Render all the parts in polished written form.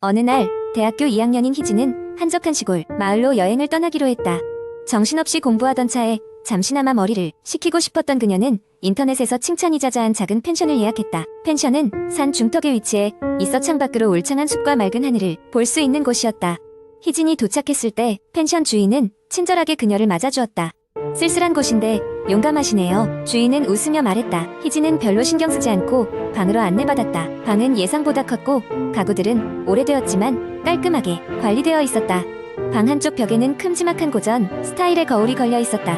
어느 날 대학교 2학년인 희진은 한적한 시골 마을로 여행을 떠나기로 했다. 정신없이 공부하던 차에 잠시나마 머리를 식히고 싶었던 그녀는 인터넷에서 칭찬이 자자한 작은 펜션을 예약했다. 펜션은 산 중턱에 위치해 있어 창밖으로 울창한 숲과 맑은 하늘을 볼 수 있는 곳이었다. 희진이 도착했을 때 펜션 주인은 친절하게 그녀를 맞아주었다. 쓸쓸한 곳인데 용감하시네요. 주인은 웃으며 말했다. 희진은 별로 신경 쓰지 않고 방으로 안내받았다. 방은 예상보다 컸고 가구들은 오래되었지만 깔끔하게 관리되어 있었다. 방 한쪽 벽에는 큼지막한 고전 스타일의 거울이 걸려 있었다.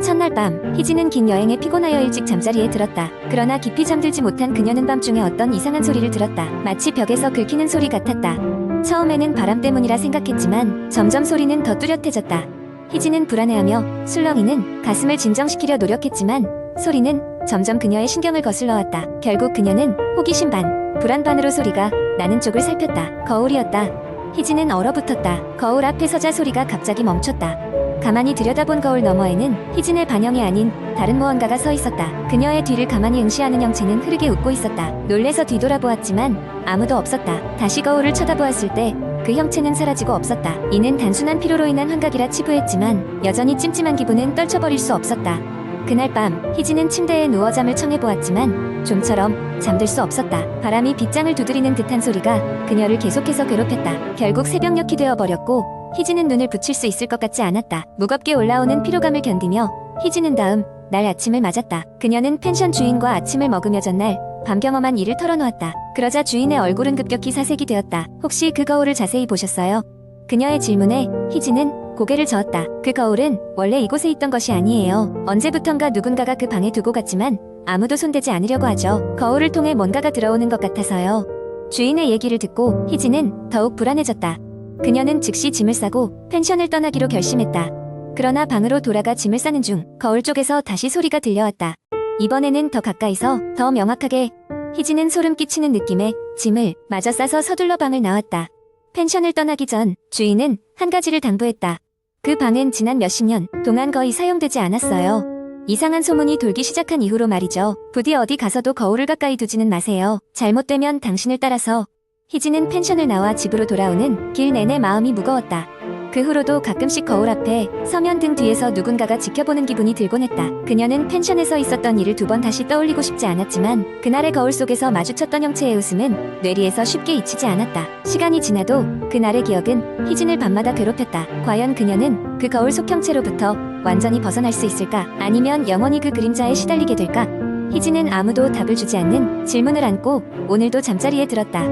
첫날 밤, 희진은 긴 여행에 피곤하여 일찍 잠자리에 들었다. 그러나 깊이 잠들지 못한 그녀는 밤중에 어떤 이상한 소리를 들었다. 마치 벽에서 긁히는 소리 같았다. 처음에는 바람 때문이라 생각했지만 점점 소리는 더 뚜렷해졌다. 희진은 불안해하며 술렁이는 가슴을 진정시키려 노력했지만 소리는 점점 그녀의 신경을 거슬러 왔다. 결국 그녀는 호기심 반, 불안 반으로 소리가 나는 쪽을 살폈다. 거울이었다. 희진은 얼어붙었다. 거울 앞에 서자 소리가 갑자기 멈췄다. 가만히 들여다본 거울 너머에는 희진의 반영이 아닌 다른 무언가가 서 있었다. 그녀의 뒤를 가만히 응시하는 형체는 흐르게 웃고 있었다. 놀래서 뒤돌아보았지만 아무도 없었다. 다시 거울을 쳐다보았을 때 그 형체는 사라지고 없었다. 이는 단순한 피로로 인한 환각이라 치부했지만 여전히 찜찜한 기분은 떨쳐버릴 수 없었다. 그날 밤 희진은 침대에 누워 잠을 청해보았지만 좀처럼 잠들 수 없었다. 바람이 빗장을 두드리는 듯한 소리가 그녀를 계속해서 괴롭혔다. 결국 새벽녘이 되어버렸고 희진은 눈을 붙일 수 있을 것 같지 않았다. 무겁게 올라오는 피로감을 견디며 희진은 다음 날 아침을 맞았다. 그녀는 펜션 주인과 아침을 먹으며 전날 밤 경험한 일을 털어놓았다. 그러자 주인의 얼굴은 급격히 사색이 되었다. 혹시 그 거울을 자세히 보셨어요? 그녀의 질문에 희진은 고개를 저었다. 그 거울은 원래 이곳에 있던 것이 아니에요. 언제부턴가 누군가가 그 방에 두고 갔지만 아무도 손대지 않으려고 하죠. 거울을 통해 뭔가가 들어오는 것 같아서요. 주인의 얘기를 듣고 희진은 더욱 불안해졌다. 그녀는 즉시 짐을 싸고 펜션을 떠나기로 결심했다. 그러나 방으로 돌아가 짐을 싸는 중 거울 쪽에서 다시 소리가 들려왔다. 이번에는 더 가까이서 더 명확하게. 희진은 소름 끼치는 느낌에 짐을 마저 싸서 서둘러 방을 나왔다. 펜션을 떠나기 전 주인은 한 가지를 당부했다. 그 방은 지난 몇십 년 동안 거의 사용되지 않았어요. 이상한 소문이 돌기 시작한 이후로 말이죠. 부디 어디 가서도 거울을 가까이 두지는 마세요. 잘못되면 당신을 따라서. 희진은 펜션을 나와 집으로 돌아오는 길 내내 마음이 무거웠다. 그 후로도 가끔씩 거울 앞에 서면 등 뒤에서 누군가가 지켜보는 기분이 들곤 했다. 그녀는 펜션에서 있었던 일을 두 번 다시 떠올리고 싶지 않았지만 그날의 거울 속에서 마주쳤던 형체의 웃음은 뇌리에서 쉽게 잊히지 않았다. 시간이 지나도 그날의 기억은 희진을 밤마다 괴롭혔다. 과연 그녀는 그 거울 속 형체로부터 완전히 벗어날 수 있을까? 아니면 영원히 그 그림자에 시달리게 될까? 희진은 아무도 답을 주지 않는 질문을 안고 오늘도 잠자리에 들었다.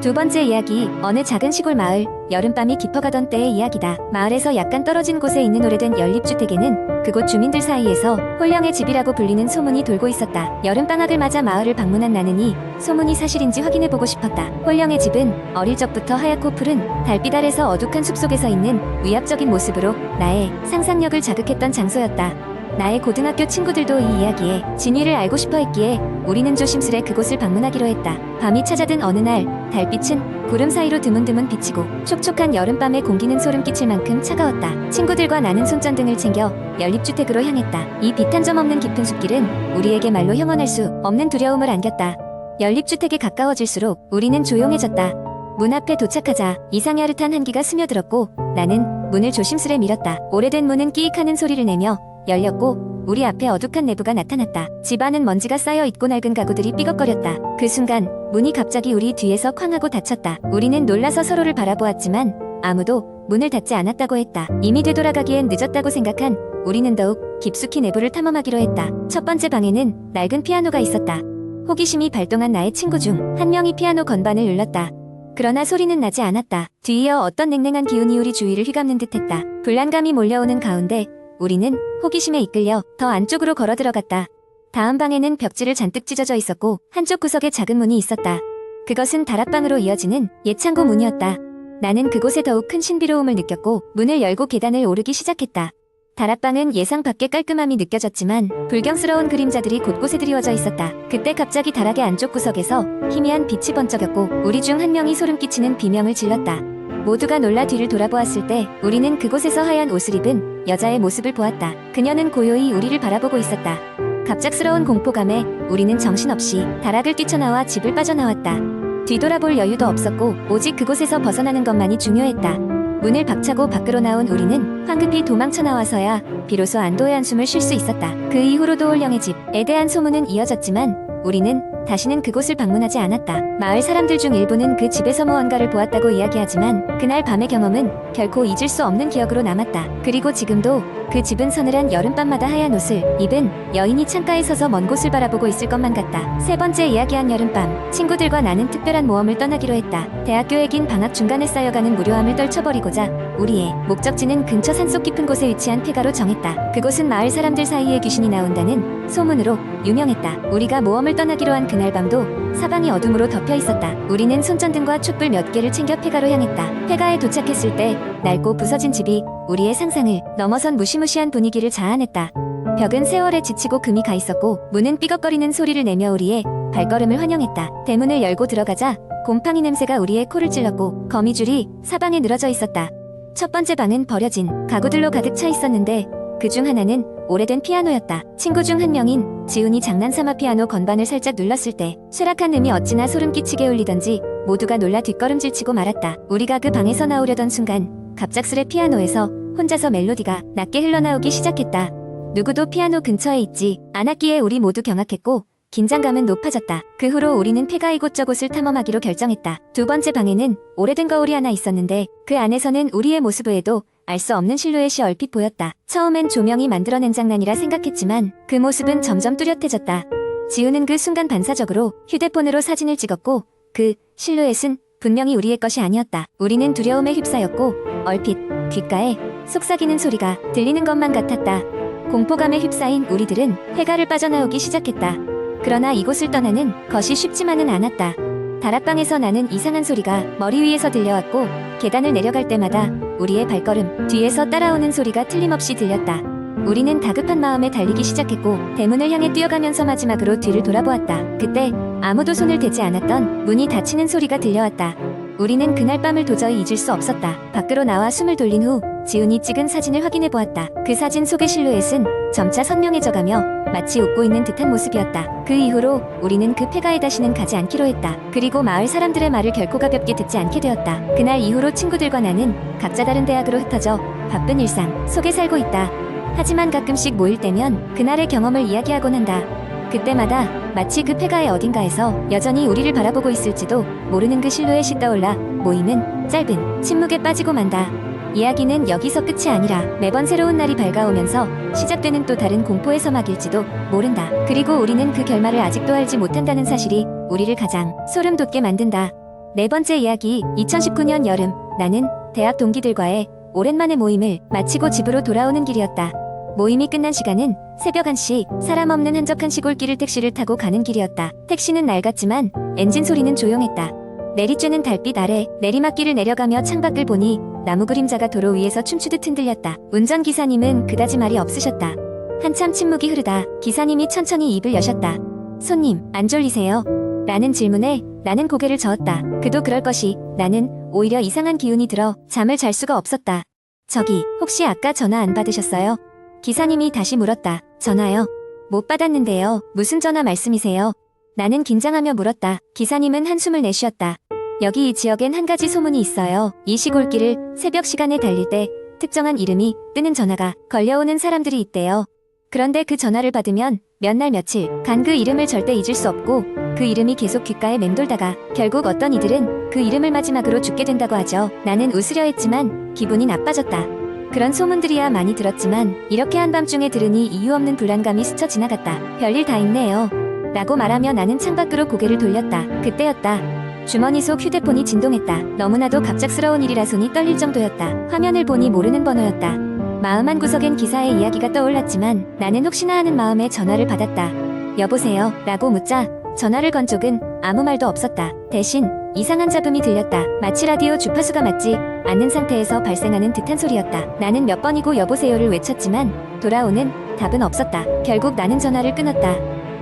두 번째 이야기, 어느 작은 시골 마을, 여름밤이 깊어가던 때의 이야기다. 마을에서 약간 떨어진 곳에 있는 오래된 연립주택에는 그곳 주민들 사이에서 홀령의 집이라고 불리는 소문이 돌고 있었다. 여름방학을 맞아 마을을 방문한 나는 이 소문이 사실인지 확인해보고 싶었다. 홀령의 집은 어릴 적부터 하얗고 푸른 달빛 아래서 어둑한 숲속에서 있는 위압적인 모습으로 나의 상상력을 자극했던 장소였다. 나의 고등학교 친구들도 이 이야기에 진위를 알고 싶어 했기에 우리는 조심스레 그곳을 방문하기로 했다. 밤이 찾아든 어느 날 달빛은 구름 사이로 드문드문 비치고 촉촉한 여름밤의 공기는 소름 끼칠 만큼 차가웠다. 친구들과 나는 손전등을 챙겨 연립주택으로 향했다. 이 빛 한 점 없는 깊은 숲길은 우리에게 말로 형언할 수 없는 두려움을 안겼다. 연립주택에 가까워질수록 우리는 조용해졌다. 문 앞에 도착하자 이상야릇한 한기가 스며들었고 나는 문을 조심스레 밀었다. 오래된 문은 끼익하는 소리를 내며 열렸고 우리 앞에 어둑한 내부가 나타났다. 집안은 먼지가 쌓여 있고 낡은 가구들이 삐걱거렸다. 그 순간 문이 갑자기 우리 뒤에서 쾅 하고 닫혔다. 우리는 놀라서 서로를 바라보았지만 아무도 문을 닫지 않았다고 했다. 이미 되돌아가기엔 늦었다고 생각한 우리는 더욱 깊숙이 내부를 탐험하기로 했다. 첫 번째 방에는 낡은 피아노가 있었다. 호기심이 발동한 나의 친구 중 한 명이 피아노 건반을 눌렀다. 그러나 소리는 나지 않았다. 뒤이어 어떤 냉랭한 기운이 우리 주위를 휘감는 듯했다. 불안감이 몰려오는 가운데 우리는 호기심에 이끌려 더 안쪽으로 걸어 들어갔다. 다음 방에는 벽지를 잔뜩 찢어져 있었고 한쪽 구석에 작은 문이 있었다. 그것은 다락방으로 이어지는 옛 창고 문이었다. 나는 그곳에 더욱 큰 신비로움을 느꼈고 문을 열고 계단을 오르기 시작했다. 다락방은 예상 밖의 깔끔함이 느껴졌지만 불경스러운 그림자들이 곳곳에 드리워져 있었다. 그때 갑자기 다락의 안쪽 구석에서 희미한 빛이 번쩍였고 우리 중 한 명이 소름 끼치는 비명을 질렀다. 모두가 놀라 뒤를 돌아보았을 때 우리는 그곳에서 하얀 옷을 입은 여자의 모습을 보았다. 그녀는 고요히 우리를 바라보고 있었다. 갑작스러운 공포감에 우리는 정신없이 다락을 뛰쳐나와 집을 빠져나왔다. 뒤돌아볼 여유도 없었고 오직 그곳에서 벗어나는 것만이 중요했다. 문을 박차고 밖으로 나온 우리는 황급히 도망쳐 나와서야 비로소 안도의 한숨을 쉴 수 있었다. 그 이후로도 홀령의 집에 대한 소문은 이어졌지만 우리는 다시는 그곳을 방문하지 않았다. 마을 사람들 중 일부는 그 집에서 무언가를 보았다고 이야기하지만 그날 밤의 경험은 결코 잊을 수 없는 기억으로 남았다. 그리고 지금도 그 집은 서늘한 여름밤마다 하얀 옷을 입은 여인이 창가에 서서 먼 곳을 바라보고 있을 것만 같다. 세 번째 이야기한 여름밤, 친구들과 나는 특별한 모험을 떠나기로 했다. 대학교의 긴 방학 중간에 쌓여가는 무료함을 떨쳐버리고자 우리의 목적지는 근처 산속 깊은 곳에 위치한 폐가로 정했다. 그곳은 마을 사람들 사이에 귀신이 나온다는 소문으로 유명했다. 우리가 모험을 떠나기로 한 그날 밤도 사방이 어둠으로 덮여 있었다. 우리는 손전등과 촛불 몇 개를 챙겨 폐가로 향했다. 폐가에 도착했을 때 낡고 부서진 집이 우리의 상상을 넘어선 무시무시한 분위기를 자아냈다. 벽은 세월에 지치고 금이 가 있었고 문은 삐걱거리는 소리를 내며 우리의 발걸음을 환영했다. 대문을 열고 들어가자 곰팡이 냄새가 우리의 코를 찔렀고 거미줄이 사방에 늘어져 있었다. 첫 번째 방은 버려진 가구들로 가득 차 있었는데 그 중 하나는 오래된 피아노였다. 친구 중 한 명인 지훈이 장난삼아 피아노 건반을 살짝 눌렀을 때 쇠락한 음이 어찌나 소름 끼치게 울리던지 모두가 놀라 뒷걸음질치고 말았다. 우리가 그 방에서 나오려던 순간 갑작스레 피아노에서 혼자서 멜로디가 낮게 흘러나오기 시작했다. 누구도 피아노 근처에 있지 않았기에 우리 모두 경악했고 긴장감은 높아졌다. 그 후로 우리는 폐가 이곳저곳을 탐험하기로 결정했다. 두 번째 방에는 오래된 거울이 하나 있었는데 그 안에서는 우리의 모습 외에도 알 수 없는 실루엣이 얼핏 보였다. 처음엔 조명이 만들어낸 장난이라 생각했지만 그 모습은 점점 뚜렷해졌다. 지우는 그 순간 반사적으로 휴대폰으로 사진을 찍었고 그 실루엣은 분명히 우리의 것이 아니었다. 우리는 두려움에 휩싸였고 얼핏 귓가에 속삭이는 소리가 들리는 것만 같았다. 공포감에 휩싸인 우리들은 회가를 빠져나오기 시작했다. 그러나 이곳을 떠나는 것이 쉽지만은 않았다. 다락방에서 나는 이상한 소리가 머리 위에서 들려왔고 계단을 내려갈 때마다 우리의 발걸음 뒤에서 따라오는 소리가 틀림없이 들렸다. 우리는 다급한 마음에 달리기 시작했고 대문을 향해 뛰어가면서 마지막으로 뒤를 돌아보았다. 그때 아무도 손을 대지 않았던 문이 닫히는 소리가 들려왔다. 우리는 그날 밤을 도저히 잊을 수 없었다. 밖으로 나와 숨을 돌린 후 지훈이 찍은 사진을 확인해 보았다. 그 사진 속의 실루엣은 점차 선명해져가며 마치 웃고 있는 듯한 모습이었다. 그 이후로 우리는 그 폐가에 다시는 가지 않기로 했다. 그리고 마을 사람들의 말을 결코 가볍게 듣지 않게 되었다. 그날 이후로 친구들과 나는 각자 다른 대학으로 흩어져 바쁜 일상 속에 살고 있다. 하지만 가끔씩 모일 때면 그날의 경험을 이야기하곤 한다. 그때마다 마치 그 폐가의 어딘가에서 여전히 우리를 바라보고 있을지도 모르는 그 실루엣이 떠올라 모임은 짧은 침묵에 빠지고 만다. 이야기는 여기서 끝이 아니라 매번 새로운 날이 밝아오면서 시작되는 또 다른 공포의 서막일지도 모른다. 그리고 우리는 그 결말을 아직도 알지 못한다는 사실이 우리를 가장 소름 돋게 만든다. 네 번째 이야기, 2019년 여름, 나는 대학 동기들과의 오랜만의 모임을 마치고 집으로 돌아오는 길이었다. 모임이 끝난 시간은 새벽 1시, 사람 없는 한적한 시골길을 택시를 타고 가는 길이었다. 택시는 낡았지만 엔진 소리는 조용했다. 내리쬐는 달빛 아래 내리막길을 내려가며 창밖을 보니 나무 그림자가 도로 위에서 춤추듯 흔들렸다. 운전기사님은 그다지 말이 없으셨다. 한참 침묵이 흐르다 기사님이 천천히 입을 여셨다. 손님, 안 졸리세요? 라는 질문에 나는 고개를 저었다. 그도 그럴 것이 나는 오히려 이상한 기운이 들어 잠을 잘 수가 없었다. 저기, 혹시 아까 전화 안 받으셨어요? 기사님이 다시 물었다. 전화요? 못 받았는데요. 무슨 전화 말씀이세요? 나는 긴장하며 물었다. 기사님은 한숨을 내쉬었다. 여기 이 지역엔 한 가지 소문이 있어요. 이 시골길을 새벽 시간에 달릴 때 특정한 이름이 뜨는 전화가 걸려오는 사람들이 있대요. 그런데 그 전화를 받으면 몇 날 며칠 간 그 이름을 절대 잊을 수 없고 그 이름이 계속 귓가에 맴돌다가 결국 어떤 이들은 그 이름을 마지막으로 죽게 된다고 하죠. 나는 웃으려 했지만 기분이 나빠졌다. 그런 소문들이야 많이 들었지만 이렇게 한밤중에 들으니 이유 없는 불안감이 스쳐 지나갔다. 별일 다 있네요. 라고 말하며 나는 창밖으로 고개를 돌렸다. 그때였다. 주머니 속 휴대폰이 진동했다. 너무나도 갑작스러운 일이라 손이 떨릴 정도였다. 화면을 보니 모르는 번호였다. 마음 한구석엔 기사의 이야기가 떠올랐지만 나는 혹시나 하는 마음에 전화를 받았다. 여보세요? 라고 묻자 전화를 건 쪽은 아무 말도 없었다. 대신 이상한 잡음이 들렸다. 마치 라디오 주파수가 맞지 않는 상태에서 발생하는 듯한 소리였다. 나는 몇 번이고 여보세요를 외쳤지만 돌아오는 답은 없었다. 결국 나는 전화를 끊었다.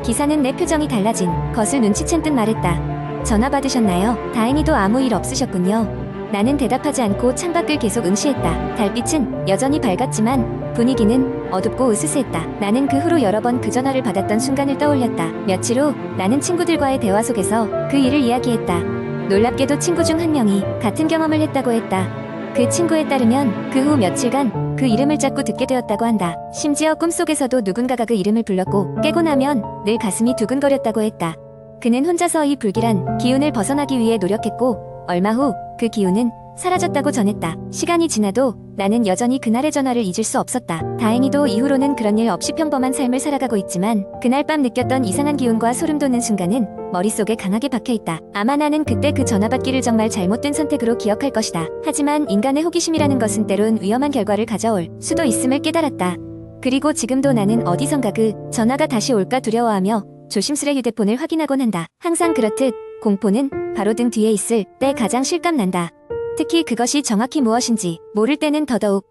기사는 내 표정이 달라진 것을 눈치챈 듯 말했다. 전화 받으셨나요? 다행히도 아무 일 없으셨군요. 나는 대답하지 않고 창밖을 계속 응시했다. 달빛은 여전히 밝았지만 분위기는 어둡고 으스스했다. 나는 그 후로 여러 번 그 전화를 받았던 순간을 떠올렸다. 며칠 후 나는 친구들과의 대화 속에서 그 일을 이야기했다. 놀랍게도 친구 중 한 명이 같은 경험을 했다고 했다. 그 친구에 따르면 그 후 며칠간 그 이름을 자꾸 듣게 되었다고 한다. 심지어 꿈속에서도 누군가가 그 이름을 불렀고 깨고 나면 늘 가슴이 두근거렸다고 했다. 그는 혼자서 이 불길한 기운을 벗어나기 위해 노력했고 얼마 후 그 기운은 사라졌다고 전했다. 시간이 지나도 나는 여전히 그날의 전화를 잊을 수 없었다. 다행히도 이후로는 그런 일 없이 평범한 삶을 살아가고 있지만 그날 밤 느꼈던 이상한 기운과 소름 돋는 순간은 머릿속에 강하게 박혀있다. 아마 나는 그때 그 전화 받기를 정말 잘못된 선택으로 기억할 것이다. 하지만 인간의 호기심이라는 것은 때론 위험한 결과를 가져올 수도 있음을 깨달았다. 그리고 지금도 나는 어디선가 그 전화가 다시 올까 두려워하며 조심스레 휴대폰을 확인하곤 한다. 항상 그렇듯 공포는 바로 등 뒤에 있을 때 가장 실감난다. 특히 그것이 정확히 무엇인지 모를 때는 더더욱